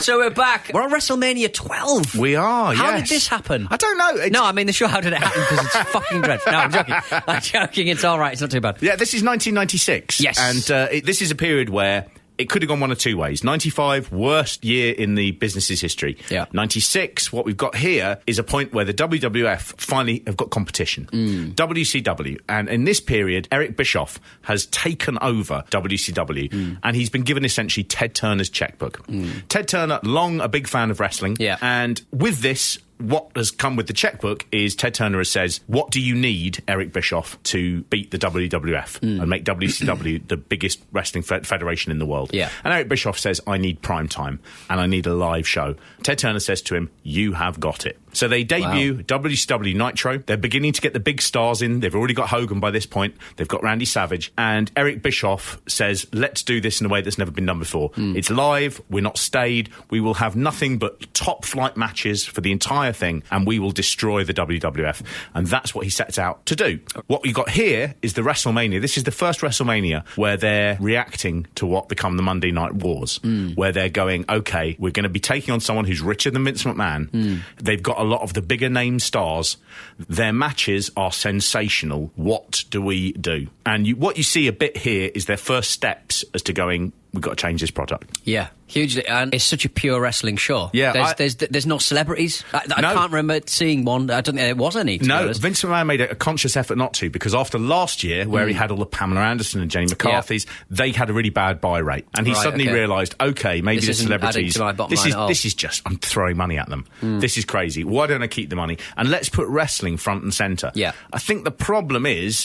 So we're back. We're on WrestleMania 12. We are, How did this happen? I don't know. No, I mean the show, how did it happen? Because it's fucking dreadful. No, I'm joking. I'm joking. It's all right. It's not too bad. Yeah, this is 1996. Yes. And this is a period where it could have gone one of two ways. 95, worst year in the business's history. Yeah. 96, what we've got here is a point where the WWF finally have got competition. WCW. And in this period, Eric Bischoff has taken over WCW and he's been given essentially Ted Turner's checkbook. Ted Turner, long a big fan of wrestling. Yeah. And with this, what has come with the checkbook is Ted Turner says, what do you need, Eric Bischoff, to beat the WWF and make WCW the biggest wrestling federation in the world? Yeah. And Eric Bischoff says, I need prime time and I need a live show. Ted Turner says to him, you have got it. So they debut WCW Nitro. They're beginning to get the big stars in. They've already got Hogan by this point. They've got Randy Savage. And Eric Bischoff says, let's do this in a way that's never been done before. It's live. We're not stayed. We will have nothing but top flight matches for the entire thing, and we will destroy the WWF. And that's what he sets out to do. What we got here is the WrestleMania. This is the first WrestleMania where they're reacting to what become the Monday Night Wars, where they're going, okay, we're going to be taking on someone who's richer than Vince McMahon. They've got a lot of the bigger name stars. Their matches are sensational. What do we do? And what you see a bit here is their first steps as to going, we've got to change this product. Yeah, hugely. And it's such a pure wrestling show. Yeah, there's no celebrities. I can't remember seeing one. I don't think there was any. No, Vince McMahon made a conscious effort not to, because after last year, where he had all the Pamela Anderson and Jenny McCarthy's, they had a really bad buy rate. And he suddenly realised, okay, maybe the celebrities, this is just, I'm throwing money at them. This is crazy. Why don't I keep the money? And let's put wrestling front and centre. Yeah. I think the problem is,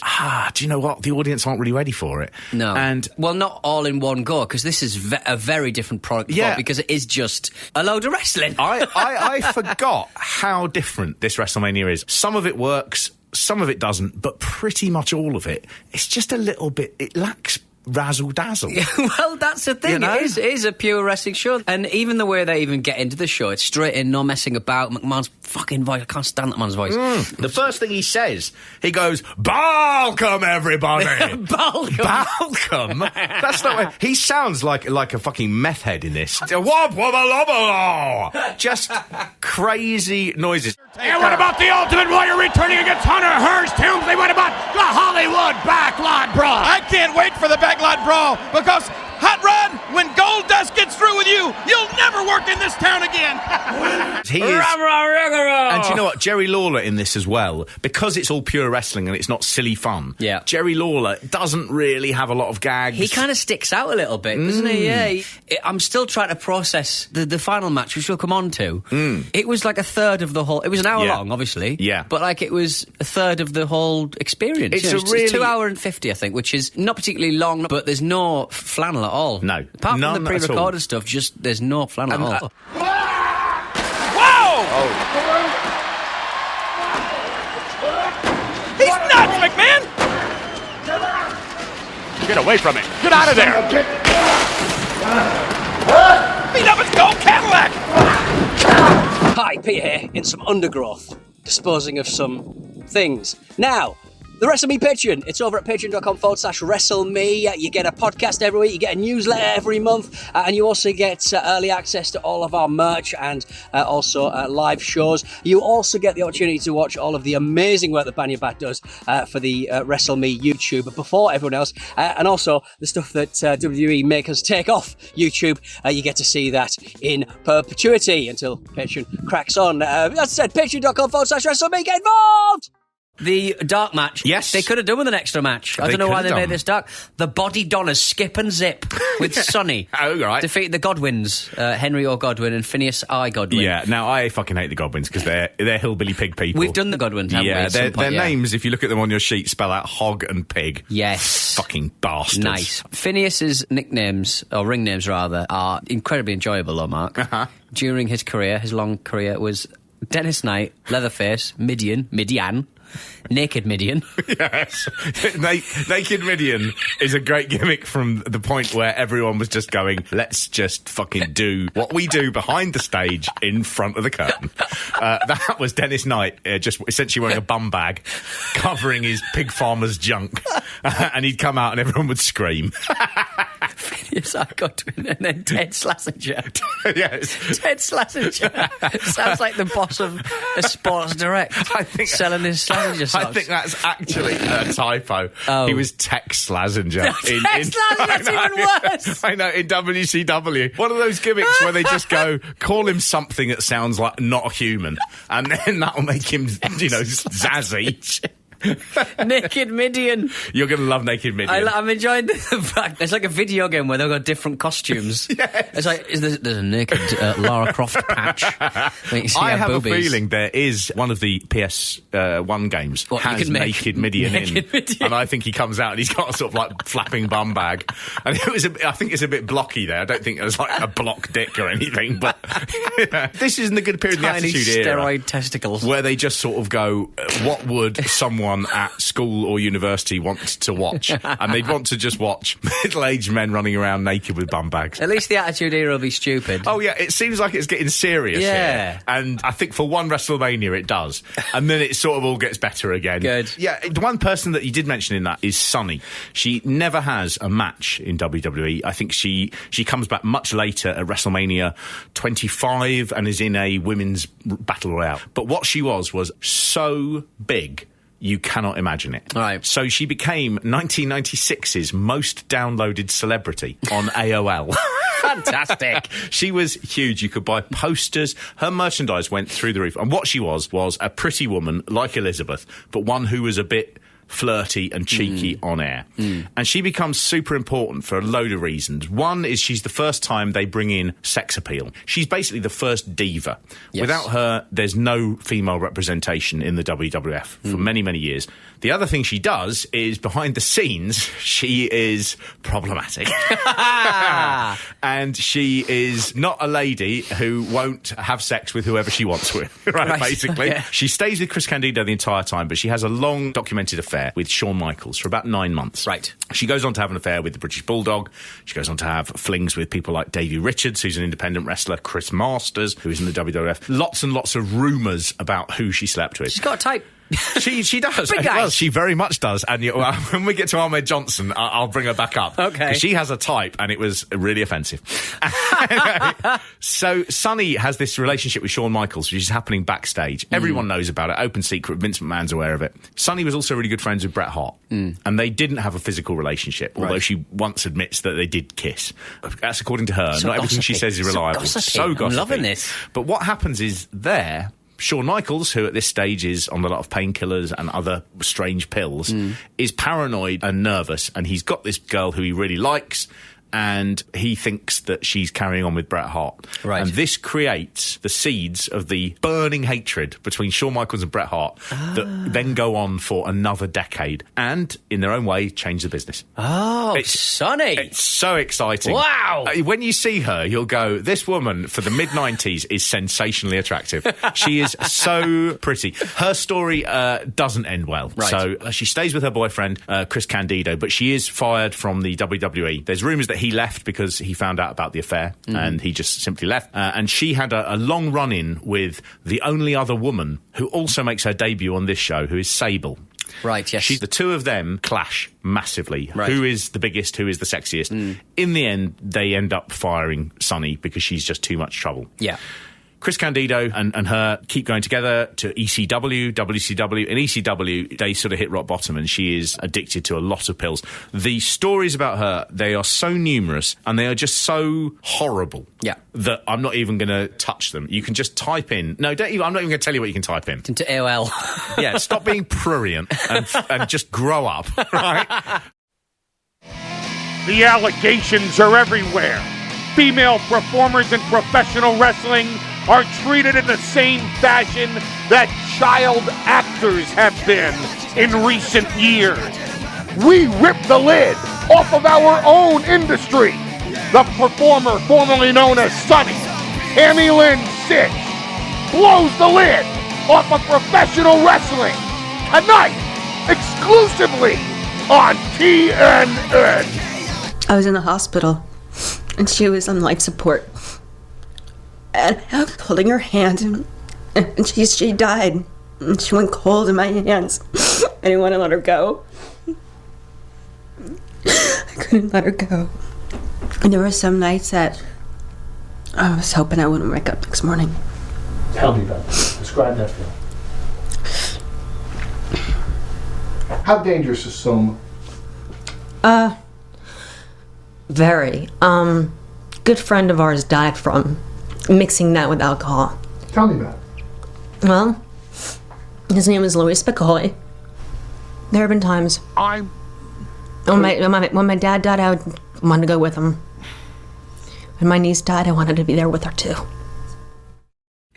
do you know what? The audience aren't really ready for it. No. And well, not all in one go, because this is a very different product. Yeah. Because it is just a load of wrestling. I forgot how different this WrestleMania is. Some of it works, some of it doesn't, but pretty much all of it, it's just a little bit, it lacks razzle-dazzle. Well, that's the thing. You know? It is a pure wrestling show. And even the way they even get into the show, it's straight in, no messing about. McMahon's fucking voice, I can't stand that man's voice. The first thing he says, he goes, "Balcom, everybody!" Balcom? That's not way. He sounds like a fucking meth head in this. Just crazy noises. And what about the Ultimate Warrior returning against Hunter Hearst Helmsley? What about the Hollywood Backlot Brawl? I can't wait for the Backlot Brawl, because Hot Rod, when Goldust gets through with you, you'll never work in this town again. He is. And do you know what? Jerry Lawler in this as well, because it's all pure wrestling and it's not silly fun. Yeah. Jerry Lawler doesn't really have a lot of gags. He kind of sticks out a little bit, doesn't he? Yeah. I'm still trying to process the final match, which we'll come on to. It was like a third of the whole. It was an hour long, obviously. Yeah. But like it was a third of the whole experience. It's 2 hours and 50, I think, which is not particularly long, but there's no flannel at all. No. Apart from the pre-recorded stuff, just there's no flannel at all. Whoa! He's nuts, McMahon! Get away from me. Get out of there. Beat up his gold Cadillac! Hi, Pete here, in some undergrowth, disposing of some things. Now, the Wrestle Me Patreon. It's over at patreon.com/WrestleMe. You get a podcast every week, you get a newsletter every month, and you also get early access to all of our merch and also live shows. You also get the opportunity to watch all of the amazing work that BanyaBat does for the Wrestle Me YouTube before everyone else, and also the stuff that WWE make us take off YouTube. You get to see that in perpetuity until Patreon cracks on. As I said, patreon.com/WrestleMe. Get involved! The dark match. Yes. They could have done with an extra match. I don't know why they made this dark. The bodydonnas skip and zip with Sonny. Oh, right. Defeat the Godwinns, Henry O. Godwin and Phineas I. Godwin. Yeah, now I fucking hate the Godwins because they're hillbilly pig people. We've done the Godwins, haven't we? Yeah, their names, if you look at them on your sheet, spell out hog and pig. Yes. Fucking bastards. Nice. Phineas's nicknames, or ring names rather, are incredibly enjoyable though, Mark. During his career, his long career, was Dennis Knight, Leatherface, Midian, Naked Midian. Yes. Naked Midian is a great gimmick from the point where everyone was just going, let's just fucking do what we do behind the stage in front of the curtain. That was Dennis Knight, just essentially wearing a bum bag, covering his pig farmer's junk. And he'd come out and everyone would scream. Yes, I Godwin, and then Ted Schlesinger. Yes. Ted Schlesinger sounds like the boss of a Sports Direct. I think selling his Schlesinger socks. I think that's actually a typo. Oh. He was Tex Schlesinger. Tex Schlesinger, that's even worse. I know, in WCW. One of those gimmicks where they just go, call him something that sounds like not human, and then that'll make him, zazzy. Naked Midian. You're going to love Naked Midian. I'm enjoying the fact it's like a video game where they've got different costumes. Yes. It's like there's a naked Lara Croft patch. I have a feeling there is one of the PS1 games has Naked Midian in, and I think he comes out and he's got a sort of like flapping bum bag, and I think it's a bit blocky there. I don't think there's like a block dick or anything, but this isn't the good period in the Attitude Era. Steroid testicles. Where they just sort of go, what would someone at school or university wants to watch, and they'd want to just watch middle-aged men running around naked with bum bags. At least the Attitude Era will be stupid. Oh yeah, it seems like it's getting serious here, and I think for one WrestleMania it does, and then it sort of all gets better again. Good. Yeah, the one person that you did mention in that is Sunny. She never has a match in WWE. I think she comes back much later at WrestleMania 25 and is in a women's battle royale. But what she was so big, you cannot imagine it. Right. So she became 1996's most downloaded celebrity on AOL. Fantastic. She was huge. You could buy posters. Her merchandise went through the roof. And what she was a pretty woman like Elizabeth, but one who was a bit flirty and cheeky on air. And she becomes super important for a load of reasons. One is she's the first time they bring in sex appeal. She's basically the first diva. Yes. Without her, there's no female representation in the WWF for many, many years. The other thing she does is, behind the scenes, she is problematic. And she is not a lady who won't have sex with whoever she wants with, right. Basically. Yeah. She stays with Chris Candido the entire time, but she has a long documented affair with Shawn Michaels for about 9 months. Right. She goes on to have an affair with the British Bulldog. She goes on to have flings with people like Davey Richards, who's an independent wrestler, Chris Masters, who is in the WWF. Lots and lots of rumours about who she slept with. She's got a type. She does. Big guys. Well, she very much does. And when we get to Ahmed Johnson, I'll bring her back up. Okay. She has a type, and it was really offensive. So Sunny has this relationship with Shawn Michaels, which is happening backstage. Everyone knows about it. Open secret. Vince McMahon's aware of it. Sunny was also really good friends with Bret Hart. And they didn't have a physical relationship, although she once admits that they did kiss. That's according to her. So not everything she says is reliable. So gossipy. I'm loving this. But what happens is Shawn Michaels, who at this stage is on a lot of painkillers and other strange pills, is paranoid and nervous, and he's got this girl who he really likes, and he thinks that she's carrying on with Bret Hart. Right. And this creates the seeds of the burning hatred between Shawn Michaels and Bret Hart that then go on for another decade and, in their own way, change the business. Oh, Sonny. It's so exciting. Wow. When you see her, you'll go, this woman for the mid-90s is sensationally attractive. She is so pretty. Her story doesn't end well. Right. So she stays with her boyfriend, Chris Candido, but she is fired from the WWE. There's rumours that he left because he found out about the affair, and he just simply left. And she had a long run-in with the only other woman who also makes her debut on this show, who is Sable. Right, yes. The two of them clash massively. Right. Who is the biggest, who is the sexiest? In the end, they end up firing Sunny because she's just too much trouble. Yeah. Chris Candido and her keep going together to ECW, WCW. In ECW, they sort of hit rock bottom, and she is addicted to a lot of pills. The stories about her, they are so numerous, and they are just so horrible that I'm not even going to touch them. You can just type in... No, don't even, I'm not even going to tell you what you can type in. Into AOL. Yeah, stop being prurient and just grow up, right? The allegations are everywhere. Female performers in professional wrestling are treated in the same fashion that child actors have been in recent years. We rip the lid off of our own industry. The performer formerly known as Sunny, Tammy Lynn Sytch, blows the lid off of professional wrestling tonight, exclusively on TNN. I was in the hospital, and she was on life support. And I was holding her hand, and she died. And she went cold in my hands. I didn't want to let her go. I couldn't let her go. There were some nights that I was hoping I wouldn't wake up next morning. Tell me about that. Describe that feeling. How dangerous is soma? Very. Good friend of ours died from mixing that with alcohol. Tell me about it. Well, his name was Louis Spicoli. There have been times when my dad died, I wanted to go with him. When my niece died, I wanted to be there with her too.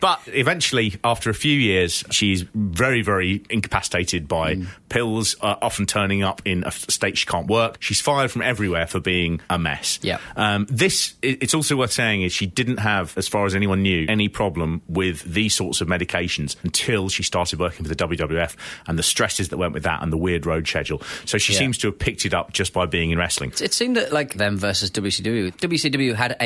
But eventually, after a few years, she's very, very incapacitated by pills, often turning up in a state she can't work. She's fired from everywhere for being a mess. Yeah. It's also worth saying is she didn't have, as far as anyone knew, any problem with these sorts of medications until she started working for the WWF and the stresses that went with that and the weird road schedule. So she seems to have picked it up just by being in wrestling. It seemed that, like, them versus WCW. WCW had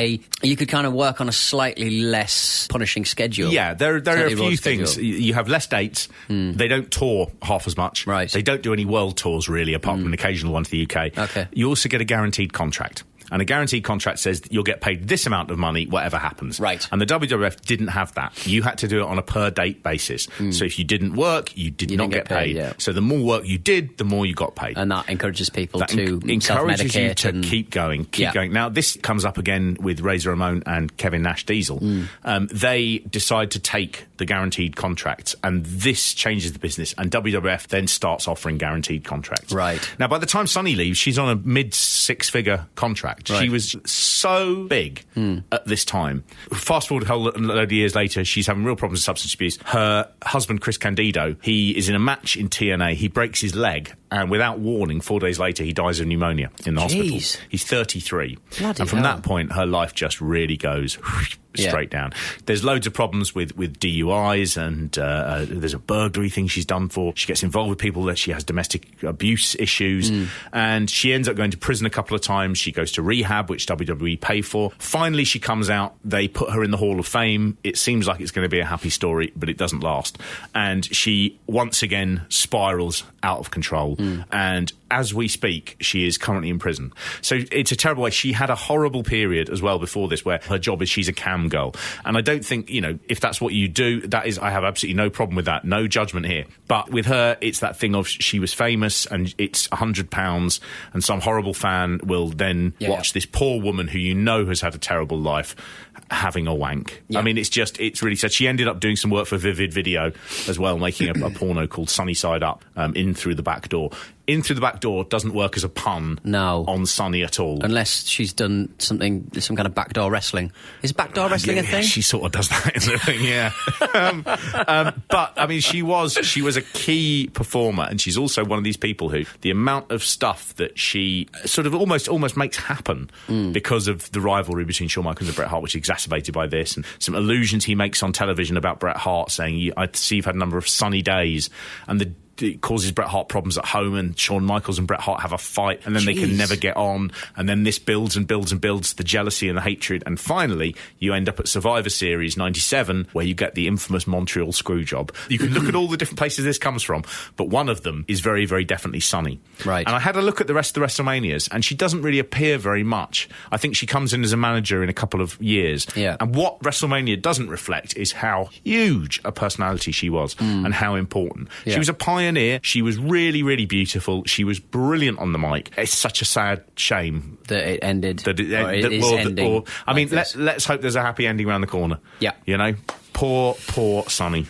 you could kind of work on a slightly less punishing schedule. Yeah, there are a few things. You have less dates. They don't tour half as much. Right. They don't do any world tours, really, apart from an occasional one to the UK. Okay. You also get a guaranteed contract. And a guaranteed contract says that you'll get paid this amount of money, whatever happens. Right. And the WWF didn't have that. You had to do it on a per-date basis. So if you didn't work, you did not get paid. Yeah. So the more work you did, the more you got paid. And that encourages people That to encourages you self-medicate to keep going, keep going. Now, this comes up again with Razor Ramon and Kevin Nash Diesel. They decide to take the guaranteed contracts, and this changes the business, and WWF then starts offering guaranteed contracts. Right. Now, by the time Sunny leaves, she's on a mid-six-figure contract. Right. She was so big at this time. Fast forward a whole load of years later, she's having real problems with substance abuse. Her husband, Chris Candido, he is in a match in TNA. He breaks his leg, and without warning, 4 days later, he dies of pneumonia in the hospital. He's 33. Bloody and from hell. that point, her life just really goes straight down. There's loads of problems with DUIs, and there's a burglary thing she's done for. She gets involved with people that she has domestic abuse issues, and she ends up going to prison a couple of times. She goes to rehab, which WWE pay for. Finally, she comes out. They put her in the Hall of Fame. It seems like it's going to be a happy story, but it doesn't last. And she once again spirals out of control. And as we speak, she is currently in prison. So it's a terrible way. She had a horrible period as well before this, where her job is she's a cam girl. And I don't think, if that's what you do, I have absolutely no problem with that. No judgment here. But with her, it's that thing of she was famous and it's £100 and some horrible fan will then watch this poor woman who has had a terrible life having a wank. I mean, it's really sad. She ended up doing some work for Vivid Video as well, making a porno called Sunny Side Up, In Through the Back Door. In Through the Back Door doesn't work as a pun on Sunny at all. Unless she's done some kind of backdoor wrestling. Is backdoor wrestling a thing? She sort of does that in the thing, yeah. But, I mean, she was a key performer, and she's also one of these people who, the amount of stuff that she sort of almost makes happen because of the rivalry between Shawn Michaels and Bret Hart, which is exacerbated by this, and some allusions he makes on television about Bret Hart, saying, I see you've had a number of sunny days, and it causes Bret Hart problems at home, and Shawn Michaels and Bret Hart have a fight, and then they can never get on, and then this builds and builds and builds, the jealousy and the hatred, and finally you end up at Survivor Series 97, where you get the infamous Montreal Screwjob. You can look at all the different places this comes from, but one of them is very, very definitely Sunny. Right. And I had a look at the rest of the WrestleManias, and she doesn't really appear very much. I think she comes in as a manager in a couple of years. Yeah. And what WrestleMania doesn't reflect is how huge a personality she was and how important. Yeah. She was a pioneer. She was really, really beautiful. She was brilliant on the mic. It's such a sad shame that it ended. I mean, let's hope there's a happy ending around the corner. Yeah. Poor Sunny.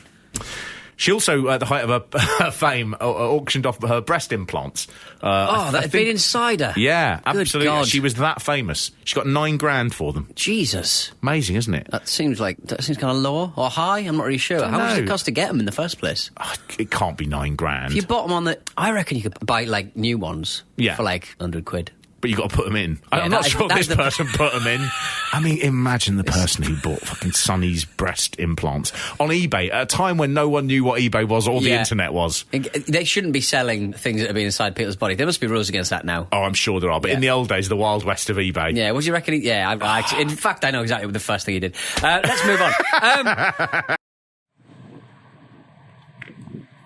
She also, at the height of her fame, auctioned off her breast implants. That had been inside her. Yeah, Good absolutely. God. She was that famous. She got $9,000 for them. Jesus. Amazing, isn't it? That seems kind of low or high. I'm not really sure. How much does it cost to get them in the first place? It can't be $9,000. If you bought them on I reckon you could buy new ones for £100. But you've got to put them in. Yeah, I'm not sure this person put them in. I mean, imagine the person who bought fucking Sunny's breast implants on eBay at a time when no one knew what eBay was or the internet was. They shouldn't be selling things that have been inside people's body. There must be rules against that now. Oh, I'm sure there are. But in the old days, the Wild West of eBay. Yeah, what do you reckon? In fact, I know exactly what the first thing he did. Let's move on.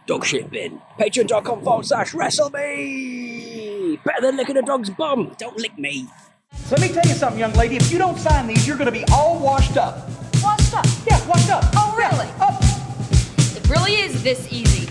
Dog shit bin. Patreon.com/WrestleMe. Better than licking a dog's bum. Don't lick me. So let me tell you something, young lady. If you don't sign these, you're going to be all washed up. Washed up? Yeah, washed up. Oh, really? Yeah, up. It really is this easy.